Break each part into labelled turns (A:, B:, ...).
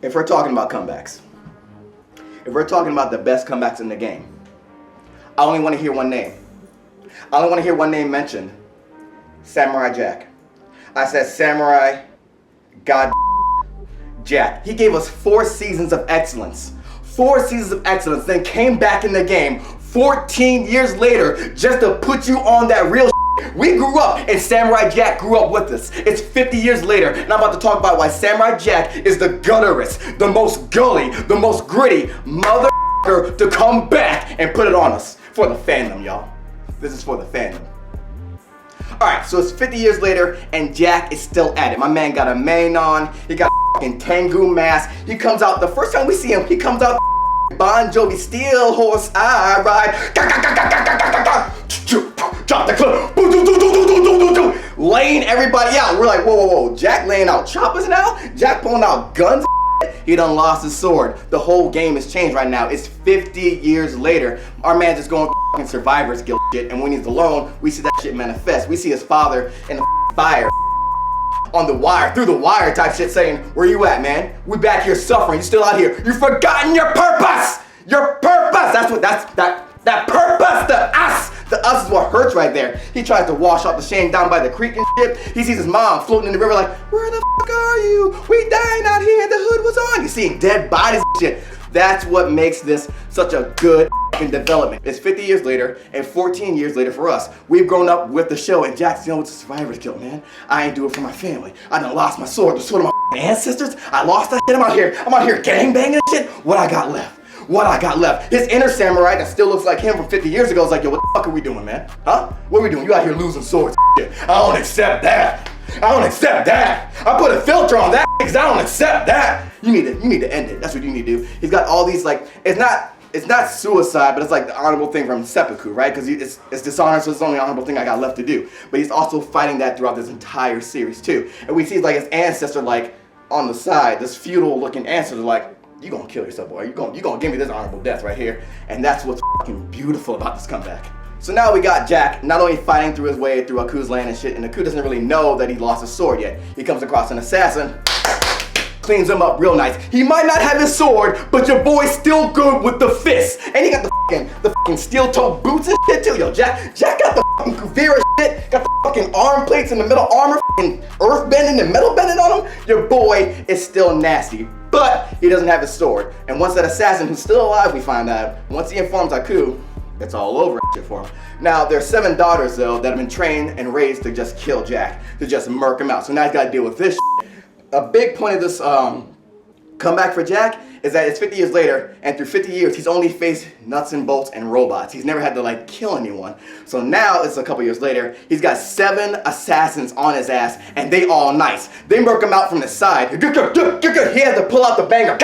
A: If we're talking about comebacks, if we're talking about the best comebacks in the game, I only want to hear one name. I only want to hear one name mentioned. Samurai Jack. I said Samurai God Jack. He gave us 4 seasons of excellence. 4 seasons of excellence, then came back in the game 14 years later just to put you on that real shit. We grew up and Samurai Jack grew up with us. It's 50 years later and I'm about to talk about why Samurai Jack is the gutterest, the most gully, the most gritty mother to come back and put it on us. For the fandom, y'all. This is for the fandom. Alright, so it's 50 years later and Jack is still at it. My man got a mane on, he got a fucking Tengu mask. He comes out, the first time we see him, he comes out Bon Jovi, Steel Horse I Ride. Drop the clip. Laying everybody out. We're like, whoa. Jack laying out choppers now? Jack pulling out guns? He done lost his sword. The whole game has changed right now. It's 50 years later. Our man just going fucking Survivor's Guild shit, and when he's alone, we see that shit manifest. We see his father in the fire on the wire, through the wire type shit saying, where you at, man? We back here suffering. You still out here. You've forgotten your purpose! Your purpose! That purpose, the us! The us is what hurts right there. He tries to wash off the shame down by the creek and shit. He sees his mom floating in the river like, where the fuck are you? We dying out here, the hood was on. You see dead bodies and shit. That's what makes this such a good development. It's 50 years later and 14 years later for us. We've grown up with the show and Jack's dealing with the Survivor's Guild, man. I ain't do it for my family. I done lost my sword, the sword of my ancestors. I lost that shit. I'm out here gangbanging and shit. What I got left? What I got left? His inner samurai that still looks like him from 50 years ago is like, yo, what the fuck are we doing, man? Huh? What are we doing? You out here losing swords shit. I don't accept that. I don't accept that. I put a filter on that because I don't accept that. You need to end it. That's what you need to do. He's got all these like, it's not suicide, but it's like the honorable thing from seppuku, right? Because it's dishonor, so it's the only honorable thing I got left to do. But he's also fighting that throughout this entire series too. And we see like his ancestor like on the side, this feudal looking ancestor like, you gonna kill yourself, boy. You gonna give me this honorable death right here. And that's what's fucking beautiful about this comeback. So now we got Jack not only fighting through his way through Aku's land and shit, and Aku doesn't really know that he lost his sword yet. He comes across an assassin, cleans him up real nice. He might not have his sword, but your boy's still good with the fist. And he got the fucking steel-toed boots and shit too, yo. Jack got the fucking Kuvira shit, got the fucking arm plates and the metal armor, fucking earth bending and metal bending on him. Your boy is still nasty. But he doesn't have his sword. And once that assassin who's still alive, we find out, once he informs Aku, it's all over shit for him. Now, there's 7 daughters though that have been trained and raised to just kill Jack, to just murk him out. So now he's gotta deal with this shit. A big point of this comeback for Jack is that it's 50 years later, and through 50 years, he's only faced nuts and bolts and robots. He's never had to like kill anyone. So now it's a couple years later, he's got 7 assassins on his ass, and they all nice. They murk him out from the side. He had to pull out the banger,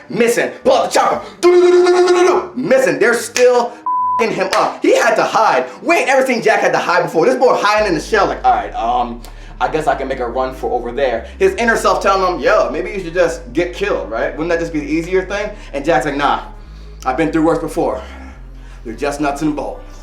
A: missing. Pull out the chopper, missing. They're still him up. He had to hide. We ain't ever seen Jack had to hide before. This boy hiding in the shell like, all right, I guess I can make a run for over there. His inner self telling him, yo, maybe you should just get killed, right? Wouldn't that just be the easier thing? And Jack's like, nah, I've been through worse before. They're just nuts and bolts.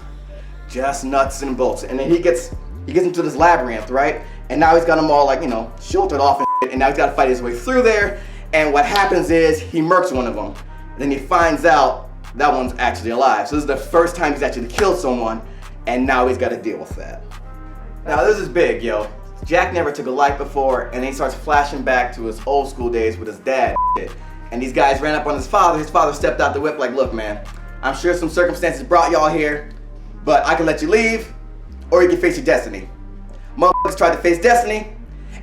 A: Just nuts and bolts. And then he gets into this labyrinth, right? And now he's got them all like, sheltered off and shit, and now he's got to fight his way through there. And what happens is he murks one of them. And then he finds out that one's actually alive. So this is the first time he's actually killed someone, and now he's got to deal with that. Now this is big, yo. Jack never took a life before, and then he starts flashing back to his old school days with his dad and shit. And these guys ran up on his father. His father stepped out the whip like, look, man, I'm sure some circumstances brought y'all here, but I can let you leave, or you can face your destiny. Motherfuckers tried to face destiny,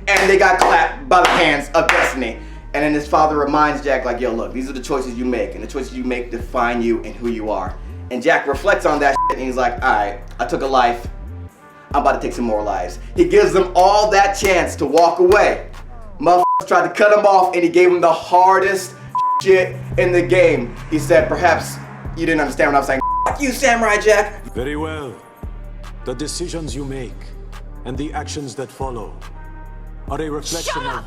A: and they got clapped by the hands of destiny. And then his father reminds Jack like, yo, look, these are the choices you make, and the choices you make define you and who you are. And Jack reflects on that shit, and he's like, all right, I took a life. I'm about to take some more lives. He gives them all that chance to walk away. Motherfuckers tried to cut him off, and he gave him the hardest shit in the game. He said, perhaps you didn't understand what I was saying. Fuck you, Samurai Jack.
B: Very well. The decisions you make and the actions that follow are a reflection of...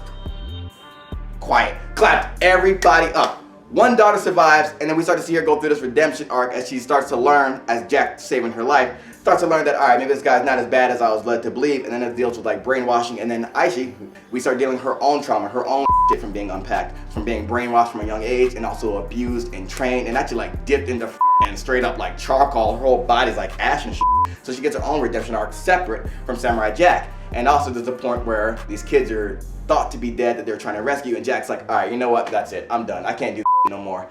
A: Quiet. Clapped everybody up. One daughter survives, and then we start to see her go through this redemption arc as she starts to learn, as Jack saving her life, starts to learn that, all right, maybe this guy's not as bad as I was led to believe, and then it deals with like brainwashing, and then Aishi, we start dealing with her own trauma, her own shit from being unpacked, from being brainwashed from a young age, and also abused and trained, and actually like dipped into and straight up like charcoal. Her whole body's like ash and shit. So she gets her own redemption arc separate from Samurai Jack. And also there's a point where these kids are thought to be dead that they're trying to rescue, and Jack's like, all right, you know what? That's it. I'm done. I can't do no more.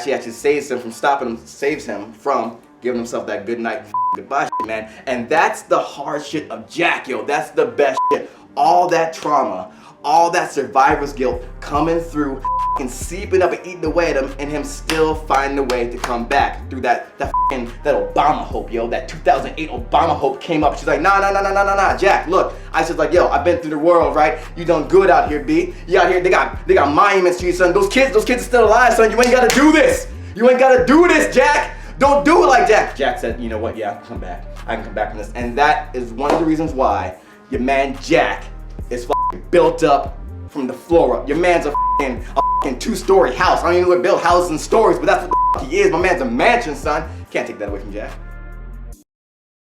A: She actually saves him from stopping him, saves him from giving himself that good night goodbye shit, man. And that's the hard shit of Jack, yo. That's the best shit. All that trauma, all that survivor's guilt coming through and seeping up and eating away at him, and him still finding a way to come back through that Obama hope, yo. That 2008 Obama hope came up. She's like, nah, Jack, look. I said like, yo, I've been through the world, right? You done good out here, B. You out here, they got monuments to you, son. Those kids are still alive, son. You ain't gotta do this. You ain't gotta do this, Jack. Don't do it like Jack. Jack said, you know what? Yeah, I can come back. I can come back from this. And that is one of the reasons why your man Jack is built up from the floor up. Your man's a 2-story house. I don't even know what build houses and stories, but that's what the he is. My man's a mansion, son. Can't take that away from Jack.